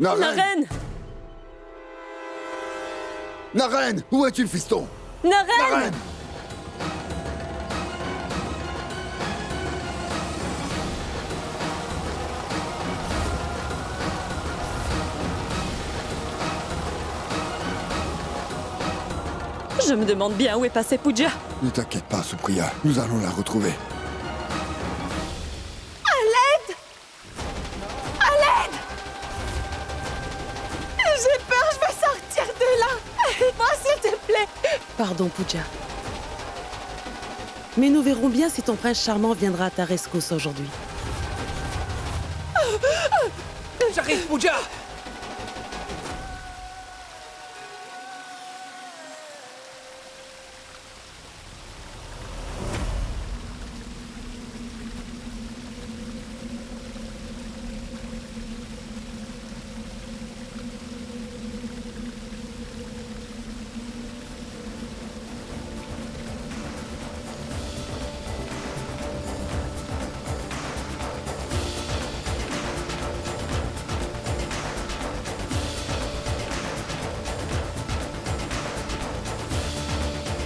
Naren! Naren! Naren! Où es-tu, fiston? Naren! Naren! Je me demande bien où est passé Pooja. Ne t'inquiète pas, Supriya. Nous allons la retrouver. À l'aide! À l'aide! J'ai peur, je veux sortir de là! Aide-moi, s'il te plaît! Pardon, Pooja. Mais nous verrons bien si ton prince charmant viendra à ta rescousse aujourd'hui. J'arrive, Pooja!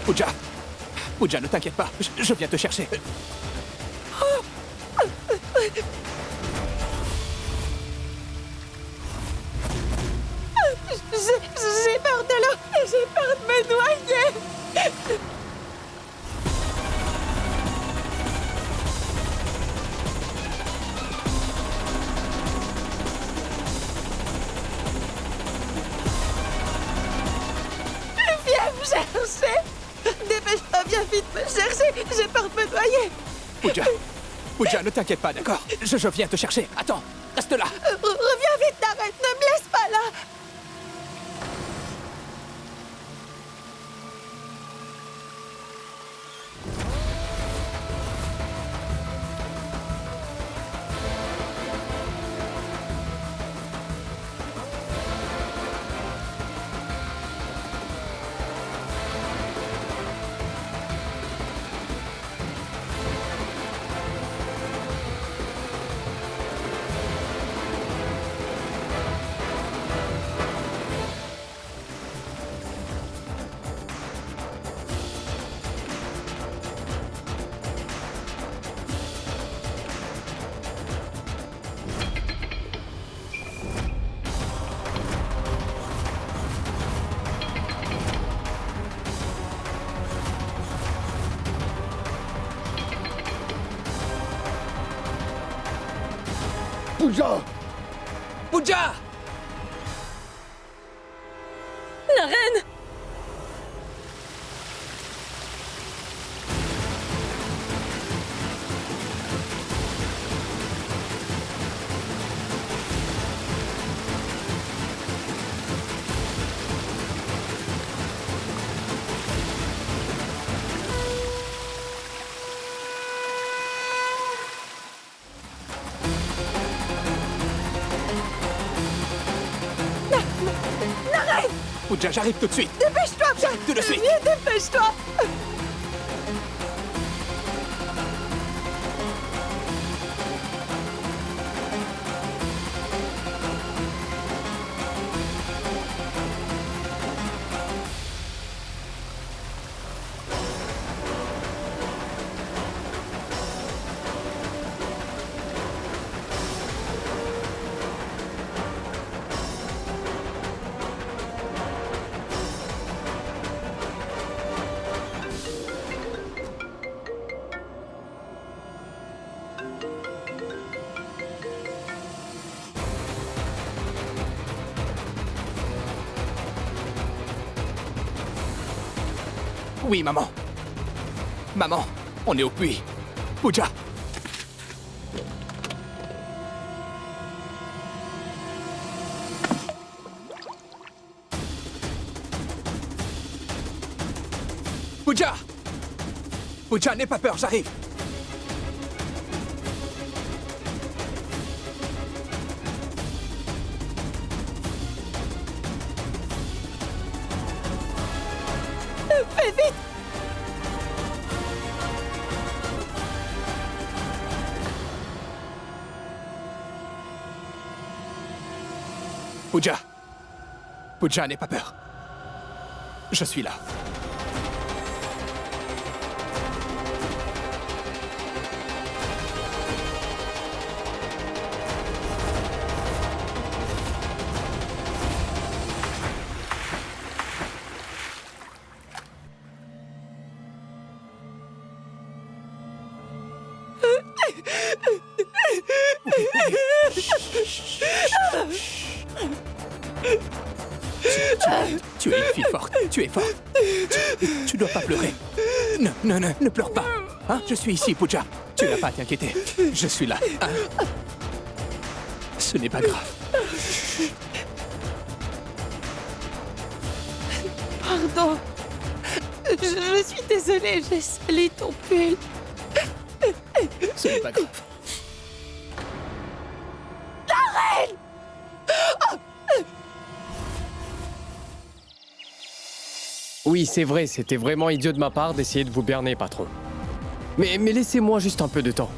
Pooja! Pooja, ne t'inquiète pas, je viens te chercher. J'ai peur de l'eau et j'ai peur de me noyer! Viens me chercher! Dépêche-toi, viens vite me chercher! J'ai peur de me noyer! Pooja! Pooja, ne t'inquiète pas, d'accord? Je viens te chercher. Attends, reste là. Reviens vite, Naren! Ne me laisse pas là! Pooja! Pooja! Naren! Naren! Pooja, j'arrive tout de suite. Dépêche-toi! J'arrive tout de suite. Viens, dépêche-toi! Oui, maman. Maman, on est au puits. Pooja! Pooja! Pooja, n'aie pas peur, j'arrive. Fais vite! Pooja. Pooja, n'aie pas peur. Je suis là. Tu es une fille forte. Tu es forte. Tu dois pas pleurer. Ne pleure pas. Hein? Je suis ici, Pooja. Tu n'as pas à t'inquiéter. Je suis là. Hein? Ce n'est pas grave. Pardon. Je suis désolée, j'ai sali ton pull. Ce n'est pas grave. Oui, c'est vrai, c'était vraiment idiot de ma part d'essayer de vous berner, patron. Mais laissez-moi juste un peu de temps.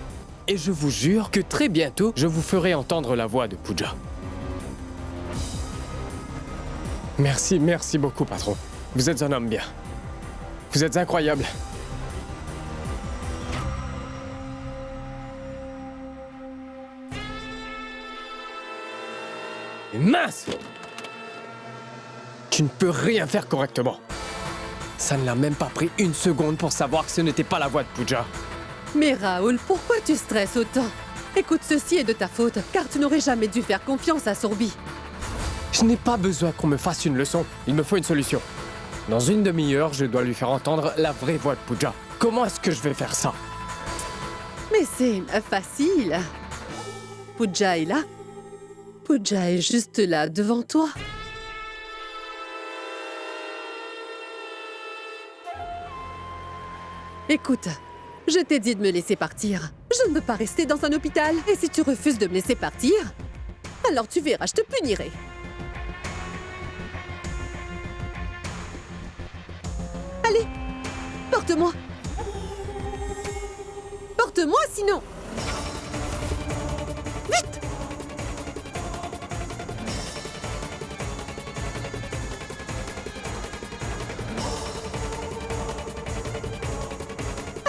Et je vous jure que très bientôt, je vous ferai entendre la voix de Pooja. Merci beaucoup, patron. Vous êtes un homme bien. Vous êtes incroyable. Mince! Tu ne peux rien faire correctement. Ça ne l'a même pas pris une seconde pour savoir que ce n'était pas la voix de Pooja. Mais Raoul, pourquoi tu stresses autant? Écoute, ceci est de ta faute, car tu n'aurais jamais dû faire confiance à Sorbi. Je n'ai pas besoin qu'on me fasse une leçon. Il me faut une solution. Dans une demi-heure, je dois lui faire entendre la vraie voix de Pooja. Comment est-ce que je vais faire ça? Mais c'est facile. Pooja est là. Pooja est juste là, devant toi. Écoute, je t'ai dit de me laisser partir. Je ne veux pas rester dans un hôpital. Et si tu refuses de me laisser partir, alors tu verras, je te punirai. Allez, porte-moi. Porte-moi sinon. Vite!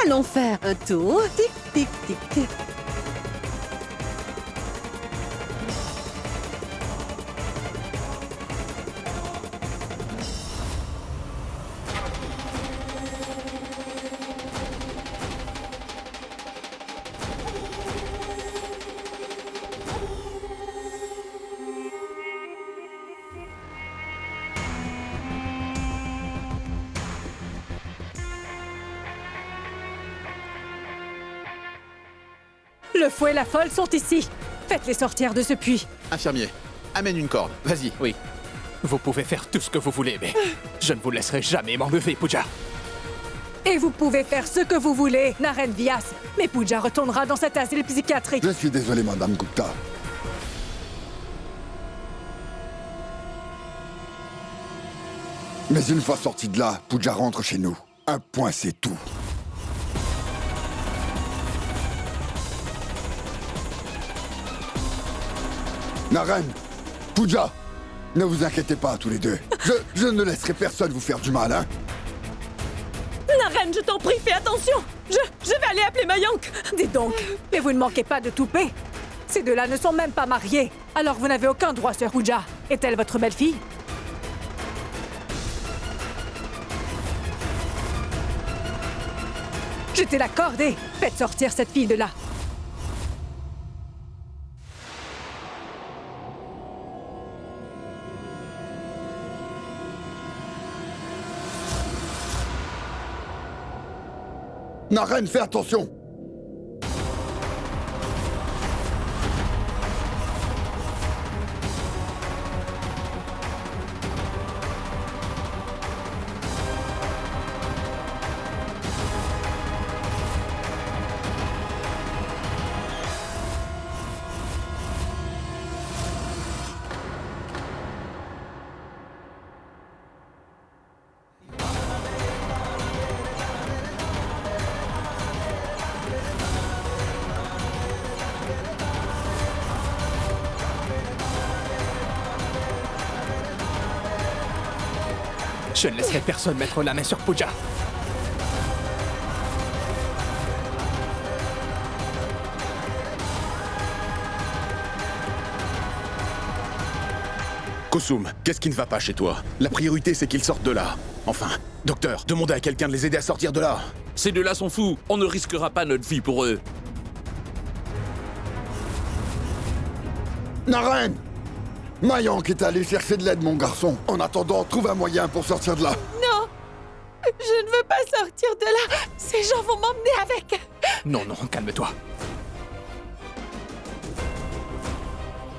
Allons faire un tour. Tic, tic, tic. Le fou et la folle sont ici. Faites-les sortir de ce puits. Infirmier, amène une corde. Vas-y. Oui. Vous pouvez faire tout ce que vous voulez, mais je ne vous laisserai jamais m'enlever, Pooja. Et vous pouvez faire ce que vous voulez, Naren Vyas. Mais Pooja retournera dans cet asile psychiatrique. Je suis désolé, Madame Gupta. Mais une fois sorti de là, Pooja rentre chez nous. Un point, c'est tout. Naren, Pooja, ne vous inquiétez pas tous les deux. Je ne laisserai personne vous faire du mal, hein. Naren, je t'en prie, fais attention. Je vais aller appeler Mayank. Dites donc, mais vous ne manquez pas de toupet. Ces deux-là ne sont même pas mariés. Alors vous n'avez aucun droit sur Pooja. Est-elle votre belle-fille? Jetez la corde et faites sortir cette fille de là. Naren, fais attention. Je ne laisserai personne mettre la main sur Pooja. Kosum, qu'est-ce qui ne va pas chez toi? La priorité, c'est qu'ils sortent de là. Enfin, docteur, demandez à quelqu'un de les aider à sortir de là. Ces deux-là sont fous. On ne risquera pas notre vie pour eux. Naren! Mayank est allé chercher de l'aide, mon garçon. En attendant, trouve un moyen pour sortir de là. Non! Je ne veux pas sortir de là! Ces gens vont m'emmener avec! Non, non, calme-toi.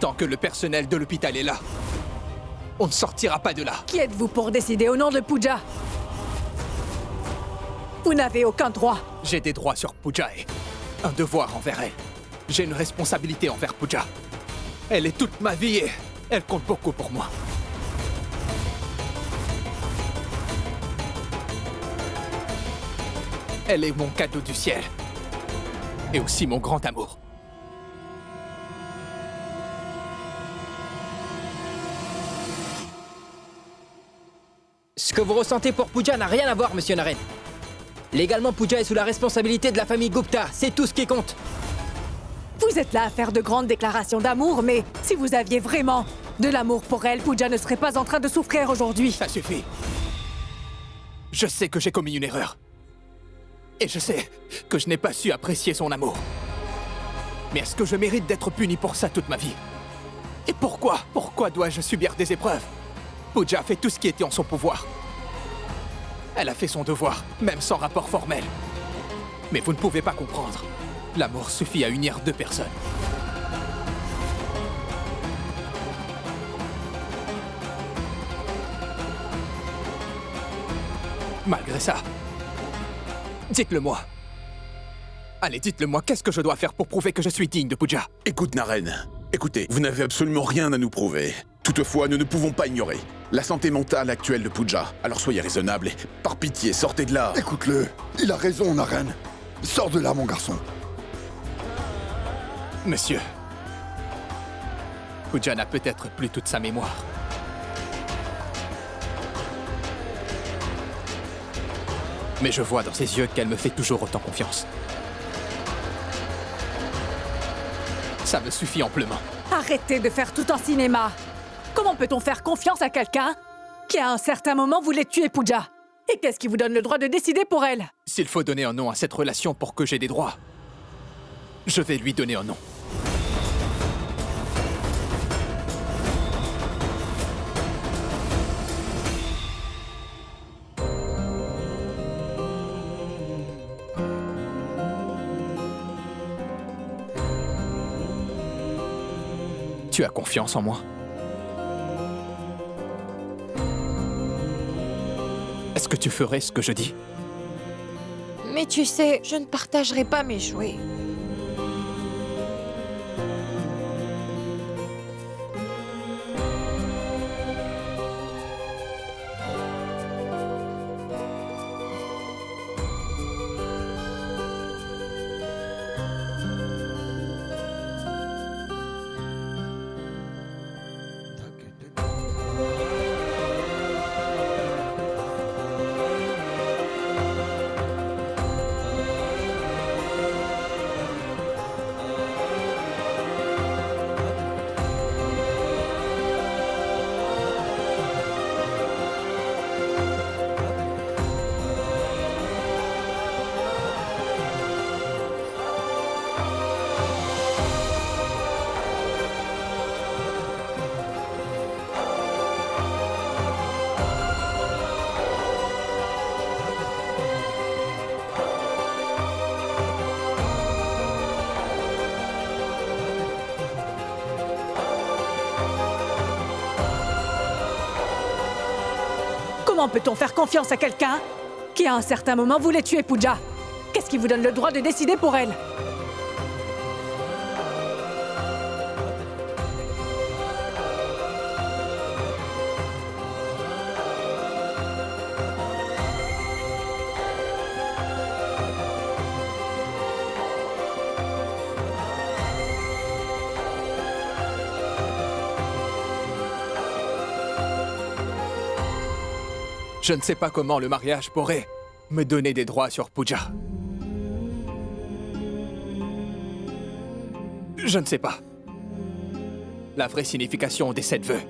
Tant que le personnel de l'hôpital est là, on ne sortira pas de là. Qui êtes-vous pour décider au nom de Pooja? Vous n'avez aucun droit. J'ai des droits sur Pooja et un devoir envers elle. J'ai une responsabilité envers Pooja. Elle est toute ma vie et elle compte beaucoup pour moi. Elle est mon cadeau du ciel. Et aussi mon grand amour. Ce que vous ressentez pour Pooja n'a rien à voir, monsieur Naren. Légalement, Pooja est sous la responsabilité de la famille Gupta. C'est tout ce qui compte. Vous êtes là à faire de grandes déclarations d'amour, mais si vous aviez vraiment de l'amour pour elle, Pooja ne serait pas en train de souffrir aujourd'hui. Ça suffit. Je sais que j'ai commis une erreur. Et je sais que je n'ai pas su apprécier son amour. Mais est-ce que je mérite d'être puni pour ça toute ma vie? Et pourquoi? Pourquoi dois-je subir des épreuves? Pooja a fait tout ce qui était en son pouvoir. Elle a fait son devoir, même sans rapport formel. Mais vous ne pouvez pas comprendre. L'amour suffit à unir deux personnes. Malgré ça, dites-le moi. Allez, dites-le moi, qu'est-ce que je dois faire pour prouver que je suis digne de Pooja? Écoute, Naren. Écoutez, vous n'avez absolument rien à nous prouver. Toutefois, nous ne pouvons pas ignorer la santé mentale actuelle de Pooja. Alors soyez raisonnable et, par pitié, sortez de là. Écoute-le. Il a raison, Naren. Sors de là, mon garçon. Monsieur, Pooja n'a peut-être plus toute sa mémoire. Mais je vois dans ses yeux qu'elle me fait toujours autant confiance. Ça me suffit amplement. Arrêtez de faire tout en cinéma. Comment peut-on faire confiance à quelqu'un qui, à un certain moment, voulait tuer Pooja? Et qu'est-ce qui vous donne le droit de décider pour elle? S'il faut donner un nom à cette relation pour que j'ai des droits, je vais lui donner un nom. Tu as confiance en moi? Est-ce que tu ferais ce que je dis? Mais tu sais, je ne partagerai pas mes jouets. Comment peut-on faire confiance à quelqu'un qui, à un certain moment, voulait tuer Pooja? Qu'est-ce qui vous donne le droit de décider pour elle? Je ne sais pas comment le mariage pourrait me donner des droits sur Pooja. Je ne sais pas la vraie signification des 7 vœux.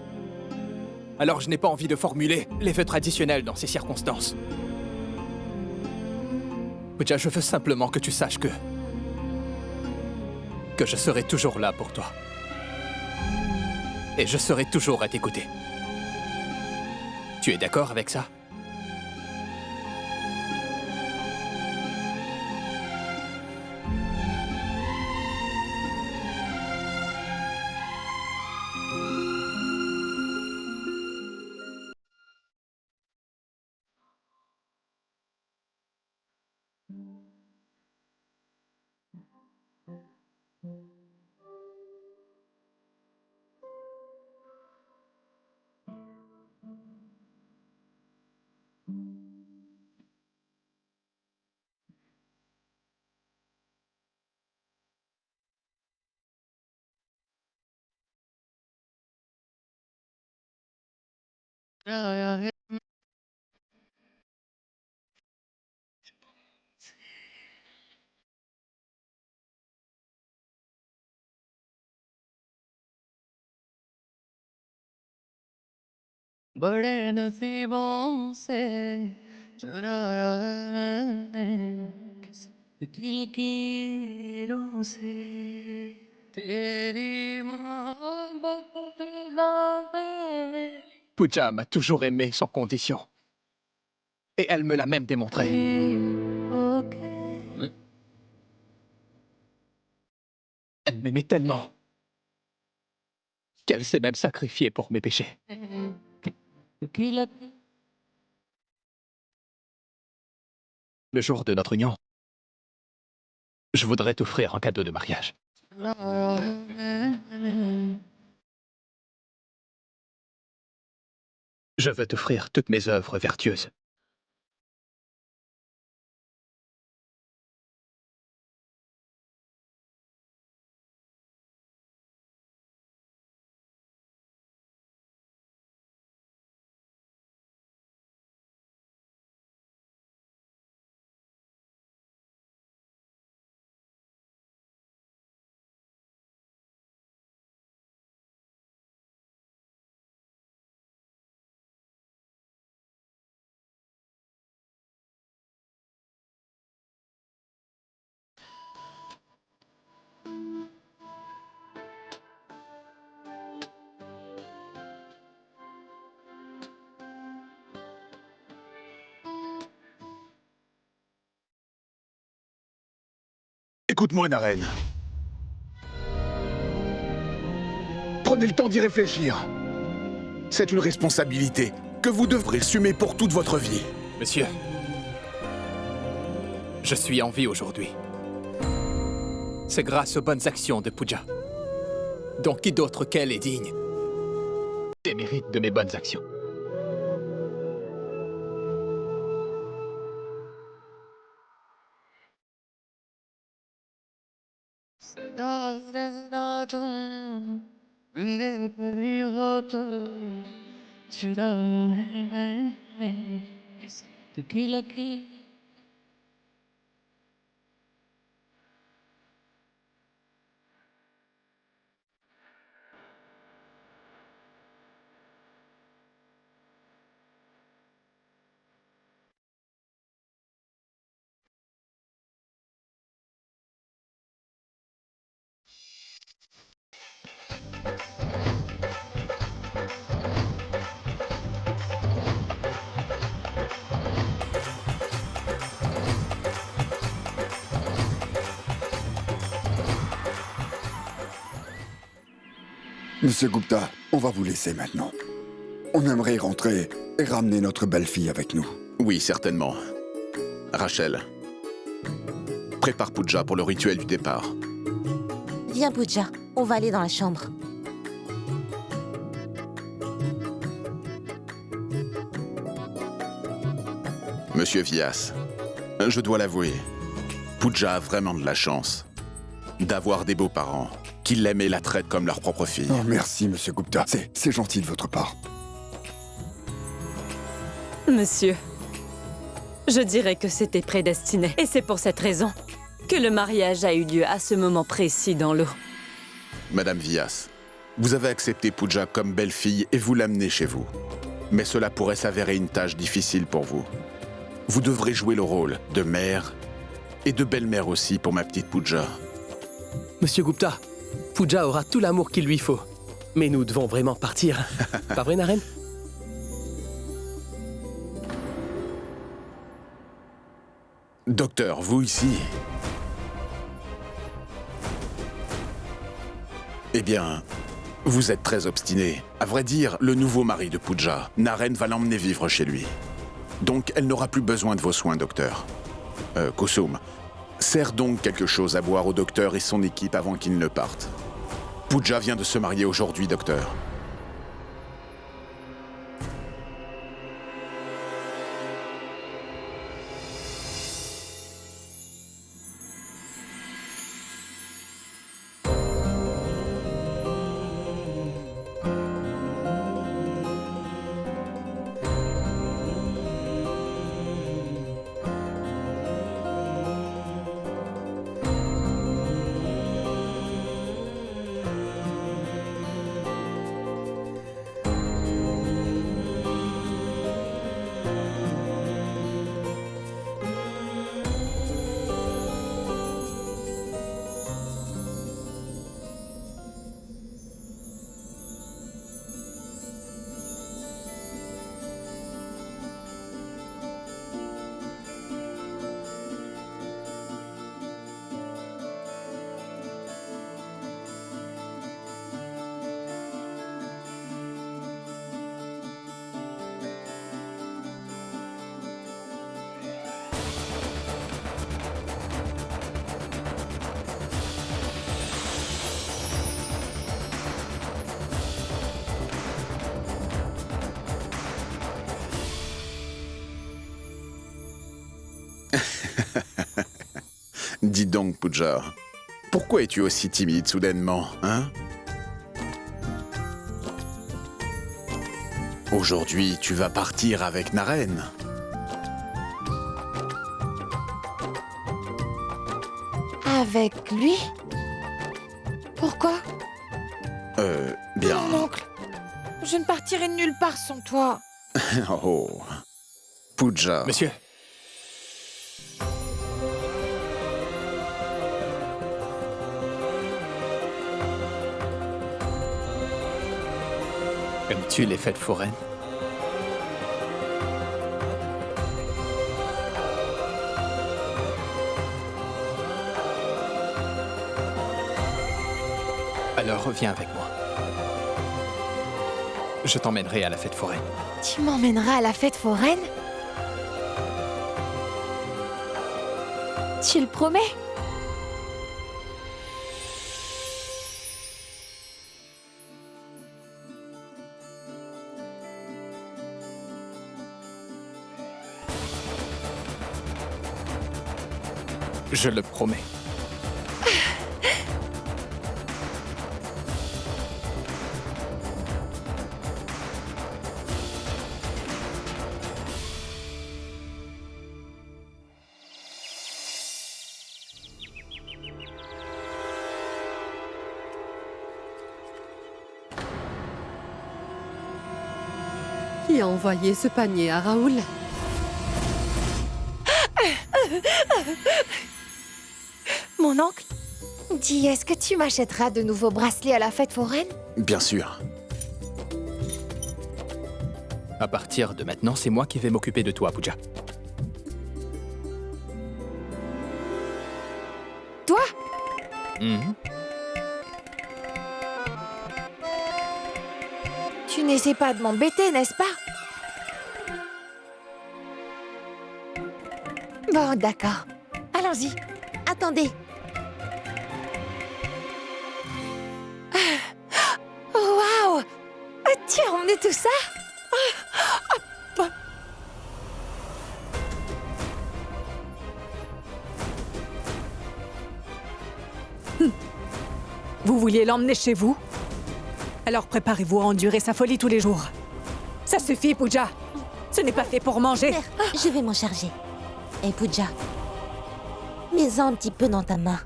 Alors je n'ai pas envie de formuler les vœux traditionnels dans ces circonstances. Pooja, je veux simplement que tu saches que je serai toujours là pour toi. Et je serai toujours à tes côtés. Tu es d'accord avec ça? बड़े नसीबों से चुराया मैंने दिल की राहों से तेरी मोहब्बत में Pooja m'a toujours aimé sans condition. Et elle me l'a même démontré. Elle m'aimait tellement qu'elle s'est même sacrifiée pour mes péchés. Le jour de notre union, je voudrais t'offrir un cadeau de mariage. Je veux t'offrir toutes mes œuvres vertueuses. Écoute-moi, Naren. Prenez le temps d'y réfléchir. C'est une responsabilité que vous devrez assumer pour toute votre vie. Monsieur, je suis en vie aujourd'hui. C'est grâce aux bonnes actions de Pooja. Donc qui d'autre qu'elle est digne des mérites de mes bonnes actions? Monsieur Gupta, on va vous laisser maintenant. On aimerait rentrer et ramener notre belle-fille avec nous. Oui, certainement. Rachel, prépare Pooja pour le rituel du départ. Viens, Pooja, on va aller dans la chambre. Monsieur Vyas, je dois l'avouer, Pooja a vraiment de la chance d'avoir des beaux-parents qui l'aiment et la traitent comme leur propre fille. Oh, merci, Monsieur Gupta. C'est gentil de votre part. Monsieur, je dirais que c'était prédestiné. Et c'est pour cette raison que le mariage a eu lieu à ce moment précis dans l'eau. Madame Vias, vous avez accepté Pooja comme belle-fille et vous l'amenez chez vous. Mais cela pourrait s'avérer une tâche difficile pour vous. Vous devrez jouer le rôle de mère et de belle-mère aussi pour ma petite Pooja. Monsieur Gupta, Pooja aura tout l'amour qu'il lui faut. Mais nous devons vraiment partir. Pas vrai, Naren? Docteur, vous ici. Eh bien, vous êtes très obstiné. À vrai dire, le nouveau mari de Pooja, Naren, va l'emmener vivre chez lui. Donc, elle n'aura plus besoin de vos soins, docteur. Kusum, sers donc quelque chose à boire au docteur et son équipe avant qu'ils ne partent. Pooja vient de se marier aujourd'hui, docteur. Dis donc, Pooja, pourquoi es-tu aussi timide soudainement, hein? Aujourd'hui, tu vas partir avec Naren. Avec lui? Pourquoi? Bien... Mon oncle, je ne partirai nulle part sans toi. Oh... Pooja... Monsieur. Aimes-tu les fêtes foraines? Alors viens avec moi. Je t'emmènerai à la fête foraine. Tu m'emmèneras à la fête foraine? Tu le promets? Je le promets. Qui a envoyé ce panier à Raoul? Mon oncle, dis, est-ce que tu m'achèteras de nouveaux bracelets à la fête foraine? Bien sûr. À partir de maintenant, c'est moi qui vais m'occuper de toi, Pooja. Toi? Tu n'essaies pas de m'embêter, n'est-ce pas? Bon, d'accord. Allons-y. Attendez. Waouh! Tu as emmené tout ça? Vous vouliez l'emmener chez vous? Alors préparez-vous à endurer sa folie tous les jours. Ça suffit, Pooja. Ce n'est pas fait pour manger. Mère, je vais m'en charger. Et Pooja, mets-en un petit peu dans ta main.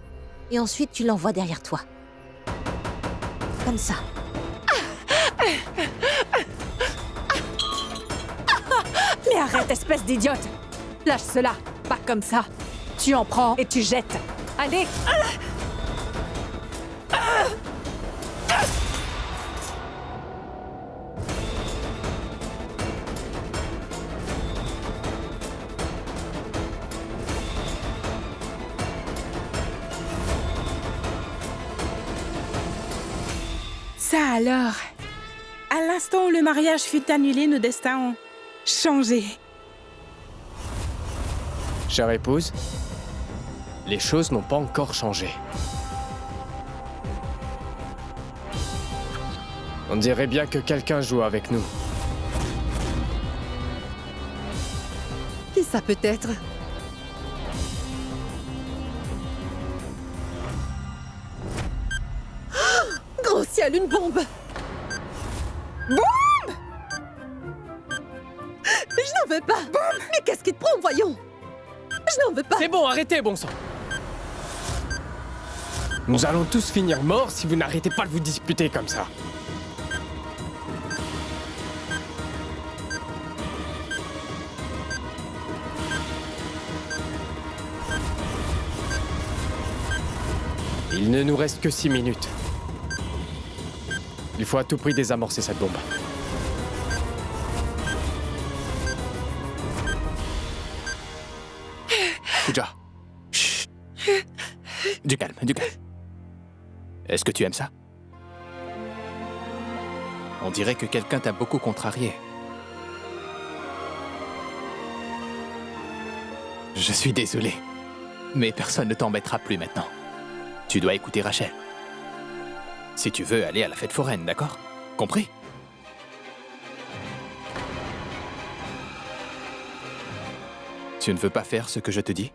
Et ensuite, tu l'envoies derrière toi. Comme ça. Mais arrête, espèce d'idiote. Lâche cela. Pas comme ça. Tu en prends et tu jettes. Allez. Ça alors. À l'instant où le mariage fut annulé, nos destins ont changé. Chère épouse, les choses n'ont pas encore changé. On dirait bien que quelqu'un joue avec nous. Qui ça peut être? Grand ciel, une bombe! Bombe! Je n'en veux pas! Bombe! Mais qu'est-ce qui te prend, voyons? Je n'en veux pas! C'est bon, arrêtez, bon sang! Nous allons tous finir morts si vous n'arrêtez pas de vous disputer comme ça. Il ne nous reste que 6 minutes. Il faut à tout prix désamorcer cette bombe. Pooja. Chut. Du calme, du calme. Est-ce que tu aimes ça? On dirait que quelqu'un t'a beaucoup contrarié. Je suis désolé, mais personne ne t'embêtera plus maintenant. Tu dois écouter Rachel. Si tu veux aller à la fête foraine, d'accord? Compris? Tu ne veux pas faire ce que je te dis?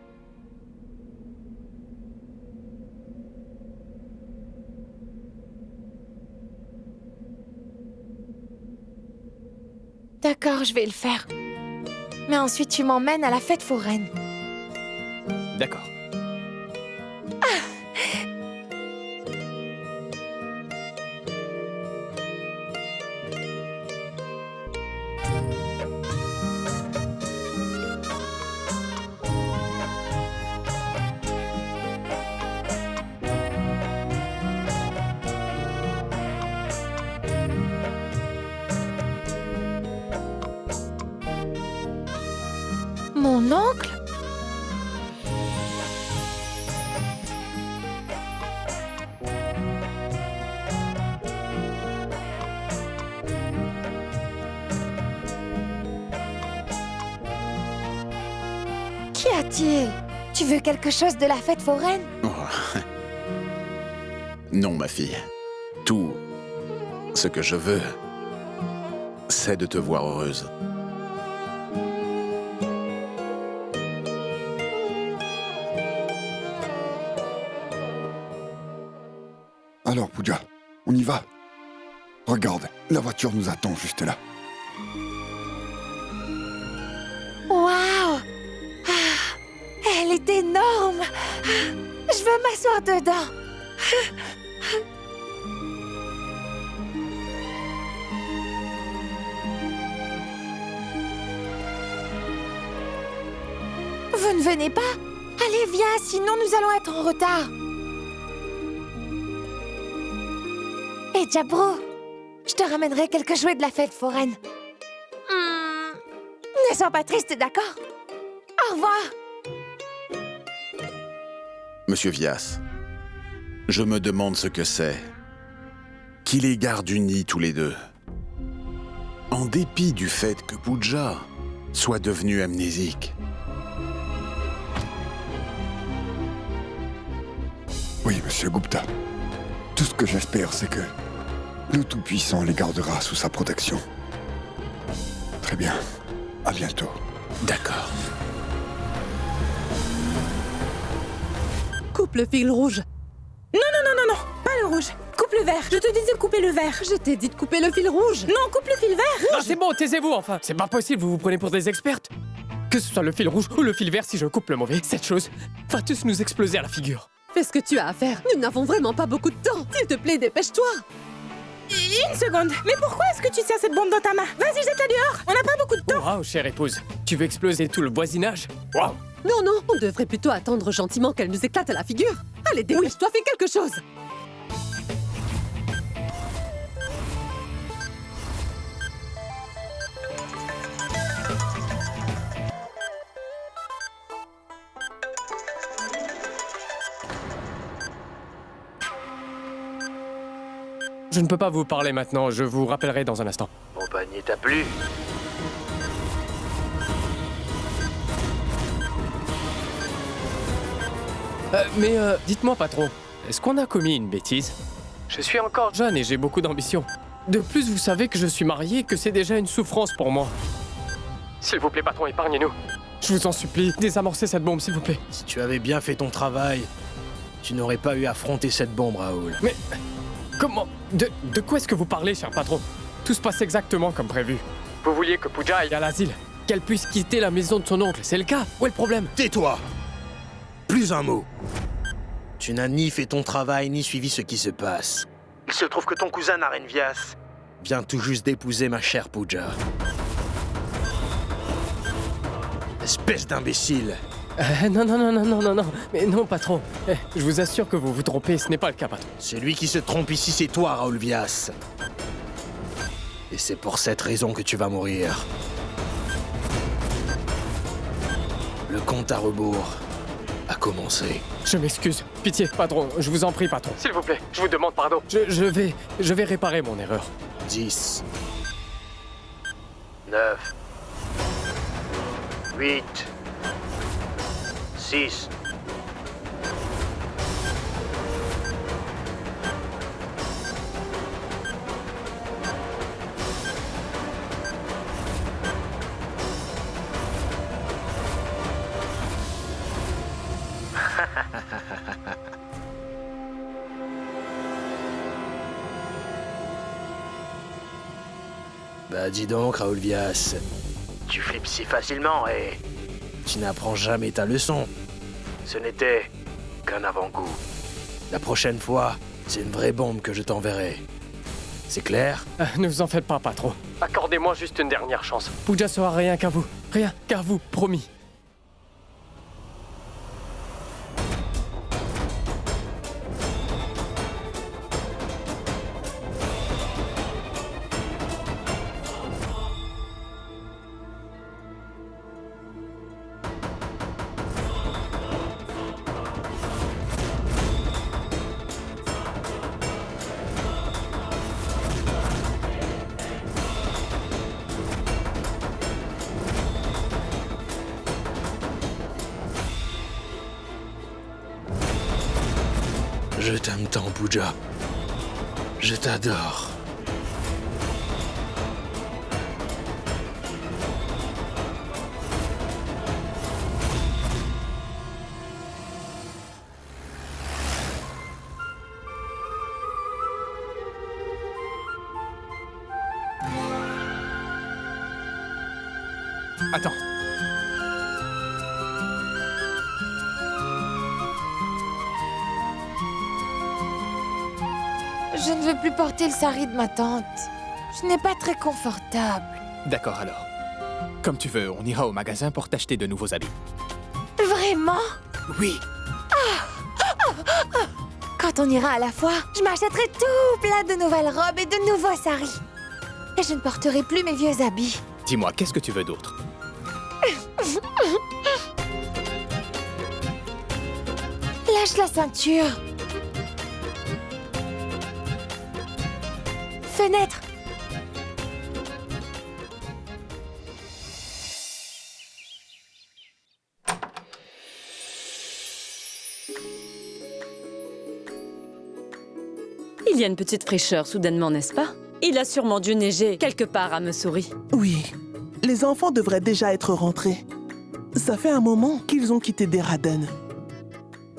D'accord, je vais le faire. Mais ensuite, tu m'emmènes à la fête foraine. D'accord. Mon oncle? Qu'y a-t-il? Tu veux quelque chose de la fête foraine? Oh. Non, ma fille. Tout ce que je veux, c'est de te voir heureuse. Alors, Pooja, on y va. Regarde, la voiture nous attend juste là. Waouh! Elle est énorme! Je veux m'asseoir dedans. Vous ne venez pas? Allez, viens, sinon nous allons être en retard. Et Jabro, je te ramènerai quelques jouets de la fête foraine. Ne sois pas triste, d'accord? Au revoir. Monsieur Vyas, je me demande ce que c'est qui les garde unis tous les deux. En dépit du fait que Pooja soit devenu amnésique. Oui, monsieur Gupta. Tout ce que j'espère, c'est que le Tout-Puissant les gardera sous sa protection. Très bien. À bientôt. D'accord. Coupe le fil rouge. Non, non, non, non, non, pas le rouge. Coupe le le verre. Je te dis de couper le verre. Je t'ai dit de couper le fil rouge. Non, coupe le fil vert. Ah, c'est bon, taisez-vous enfin. C'est pas possible, vous vous prenez pour des expertes. Que ce soit le fil rouge ou le fil vert, si je coupe le mauvais, cette chose va tous nous exploser à la figure. Fais ce que tu as à faire. Nous n'avons vraiment pas beaucoup de temps. S'il te plaît, dépêche-toi. Une seconde. Mais pourquoi est-ce que tu tiens cette bombe dans ta main? Vas-y, jette-la dehors. On n'a pas beaucoup de temps. Waouh, chère épouse. Tu veux exploser tout le voisinage? Waouh. Non, non, on devrait plutôt attendre gentiment qu'elle nous éclate à la figure. Allez, dépêche-toi, fais quelque chose. Je ne peux pas vous parler maintenant, je vous rappellerai dans un instant. Mon panier t'a plu? Dites-moi patron, est-ce qu'on a commis une bêtise? Je suis encore jeune et j'ai beaucoup d'ambition. De plus, vous savez que je suis marié et que c'est déjà une souffrance pour moi. S'il vous plaît patron, épargnez-nous. Je vous en supplie, désamorcez cette bombe, s'il vous plaît. Si tu avais bien fait ton travail, tu n'aurais pas eu à affronter cette bombe, Raoul. Mais comment? De quoi est-ce que vous parlez, cher patron? Tout se passe exactement comme prévu. Vous vouliez que Pooja aille à l'asile, qu'elle puisse quitter la maison de son oncle, c'est le cas? Où est le problème? Tais-toi! Plus un mot. Tu n'as ni fait ton travail, ni suivi ce qui se passe. Il se trouve que ton cousin Naren Vyas vient tout juste d'épouser ma chère Pooja. Espèce d'imbécile! Non, mais non, patron. Je vous assure que vous vous trompez, ce n'est pas le cas, patron. Celui qui se trompe ici, c'est toi, Raoul Vyas. Et c'est pour cette raison que tu vas mourir. Le compte à rebours a commencé. Je m'excuse. Pitié, patron, je vous en prie, patron. S'il vous plaît, je vous demande pardon. Je vais réparer mon erreur. 10, 9, 8, 6. Bah dis donc, Raoul Vyas, tu flippes si facilement et tu n'apprends jamais ta leçon. Ce n'était qu'un avant-goût. La prochaine fois, c'est une vraie bombe que je t'enverrai. C'est clair? Ne vous en faites pas, patron. Accordez-moi juste une dernière chance. Pooja sera rien qu'à vous. Rien qu'à vous, promis. Je t'aime tant, Pooja. Je t'adore. Attends. Je ne veux plus porter le sari de ma tante. Ce n'est pas très confortable. D'accord alors. Comme tu veux, on ira au magasin pour t'acheter de nouveaux habits. Vraiment? Oui. Quand on ira à la foire, je m'achèterai tout plein de nouvelles robes et de nouveaux saris. Et je ne porterai plus mes vieux habits. Dis-moi, qu'est-ce que tu veux d'autre? Lâche la ceinture. Fenêtre. Il y a une petite fraîcheur soudainement, n'est-ce pas? Il a sûrement dû neiger quelque part à Messouri. Oui, les enfants devraient déjà être rentrés. Ça fait un moment qu'ils ont quitté Deraden.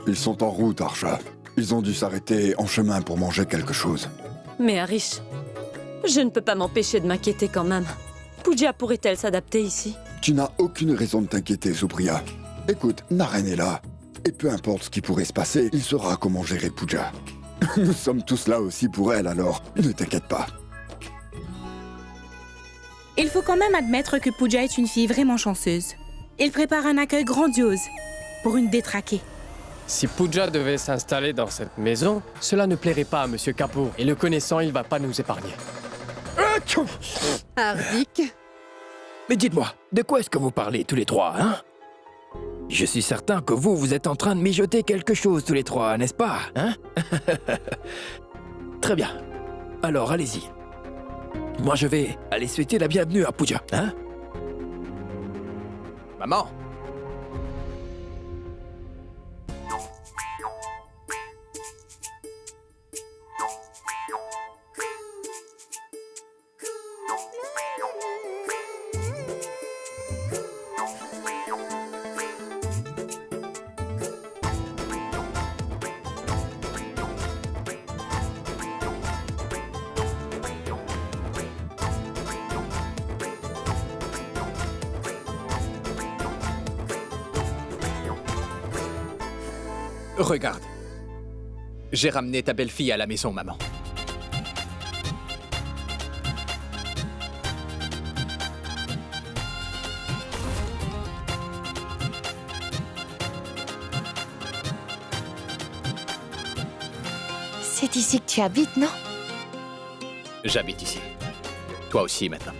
Ils sont en route, Arsha. Ils ont dû s'arrêter en chemin pour manger quelque chose. Mais Harish, je ne peux pas m'empêcher de m'inquiéter quand même. Pooja pourrait-elle s'adapter ici? Tu n'as aucune raison de t'inquiéter, Supriya. Écoute, Naren est là. Et peu importe ce qui pourrait se passer, il saura comment gérer Pooja. Nous sommes tous là aussi pour elle, alors ne t'inquiète pas. Il faut quand même admettre que Pooja est une fille vraiment chanceuse. Il prépare un accueil grandiose pour une détraquée. Si Pooja devait s'installer dans cette maison, cela ne plairait pas à Monsieur Kapoor. Et le connaissant, il va pas nous épargner. Hardik. Mais dites-moi, de quoi est-ce que vous parlez tous les trois, hein? Je suis certain que vous êtes en train de mijoter quelque chose tous les trois, n'est-ce pas, hein? Très bien. Alors, allez-y. Moi, je vais aller souhaiter la bienvenue à Pooja, hein? Maman! Regarde. J'ai ramené ta belle-fille à la maison, maman. C'est ici que tu habites, non? J'habite ici. Toi aussi, maintenant.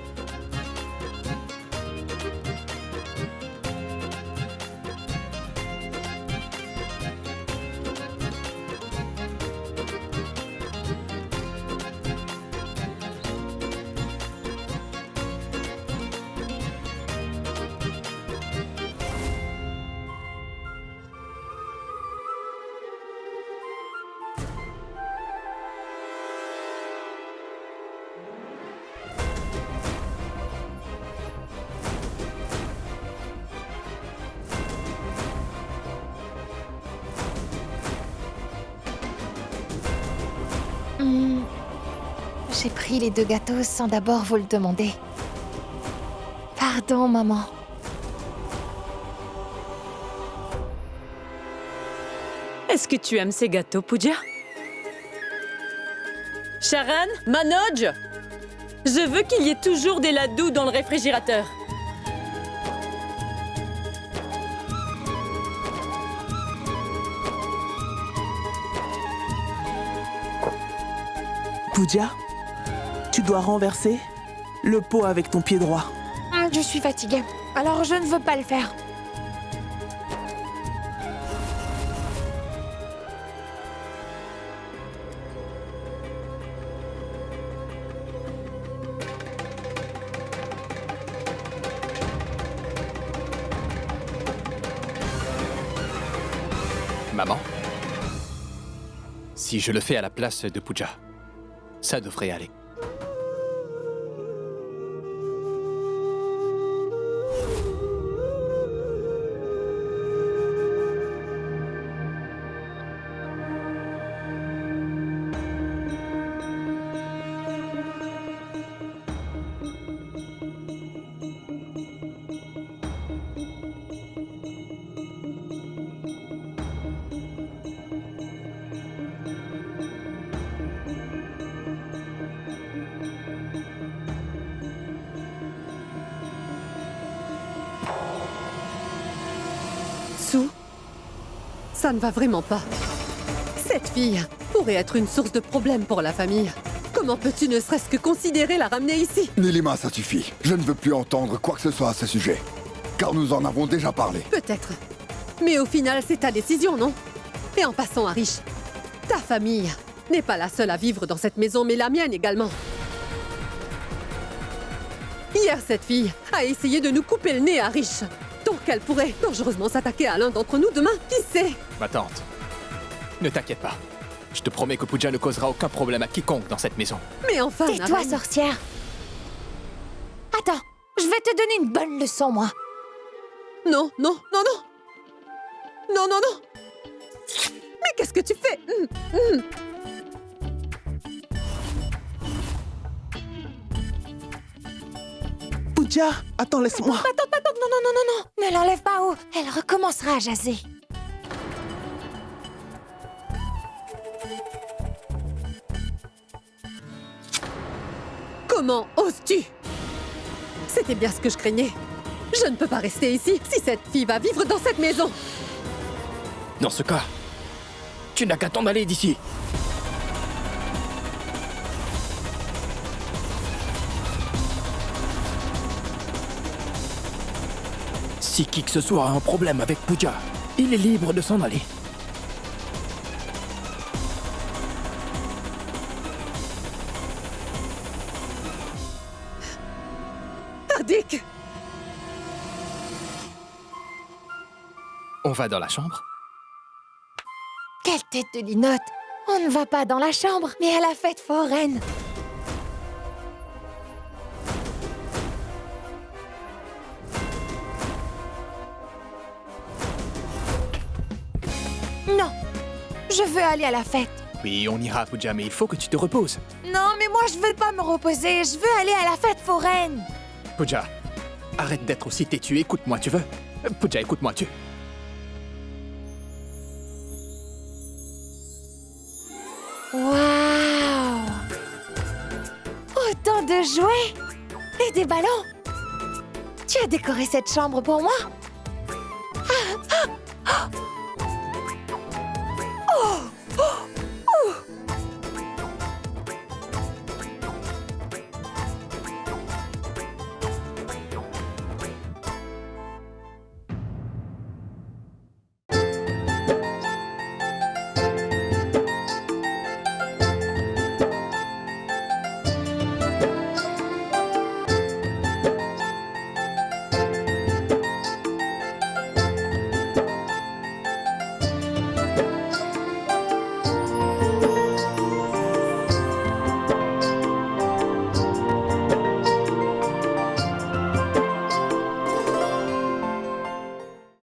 J'ai pris les 2 gâteaux sans d'abord vous le demander. Pardon, maman. Est-ce que tu aimes ces gâteaux, Pooja? Sharan, Manoj, je veux qu'il y ait toujours des laddus dans le réfrigérateur. Pooja, tu dois renverser le pot avec ton pied droit. Je suis fatiguée, alors je ne veux pas le faire. Maman? Si je le fais à la place de Pooja, ça devrait aller. Sue, ça ne va vraiment pas. Cette fille pourrait être une source de problèmes pour la famille. Comment peux-tu ne serait-ce que considérer la ramener ici? Nilima, ça suffit. Je ne veux plus entendre quoi que ce soit à ce sujet. Car nous en avons déjà parlé. Peut-être. Mais au final, c'est ta décision, non? Et en passant, Harish, ta famille n'est pas la seule à vivre dans cette maison, mais la mienne également. Hier, cette fille a essayé de nous couper le nez, Harish. Donc elle pourrait dangereusement s'attaquer à l'un d'entre nous demain, qui sait? Ma tante, ne t'inquiète pas. Je te promets que Pooja ne causera aucun problème à quiconque dans cette maison. Mais enfin, Tais-toi, Naren. sorcière. Attends, je vais te donner une bonne leçon, moi. Non, non, non, non. Non, non, non. Mais qu'est-ce que tu fais? Pooja, attends, laisse-moi. Attends, non. Ne l'enlève pas, Oh. Elle recommencera à jaser. Comment oses-tu? C'était bien ce que je craignais. Je ne peux pas rester ici si cette fille va vivre dans cette maison. Dans ce cas, tu n'as qu'à t'en aller d'ici. Si qui que ce soit a un problème avec Pooja, il est libre de s'en aller. Dick! On va dans la chambre? Quelle tête de linotte! On ne va pas dans la chambre, mais à la fête foraine. Non, je veux aller à la fête. Oui, on ira, Pooja, mais il faut que tu te reposes. Non, mais moi je veux pas me reposer, je veux aller à la fête foraine. Pooja, arrête d'être aussi têtu, écoute-moi, tu veux? Pooja, écoute-moi, tu... Waouh! Autant de jouets! Et des ballons! Tu as décoré cette chambre pour moi?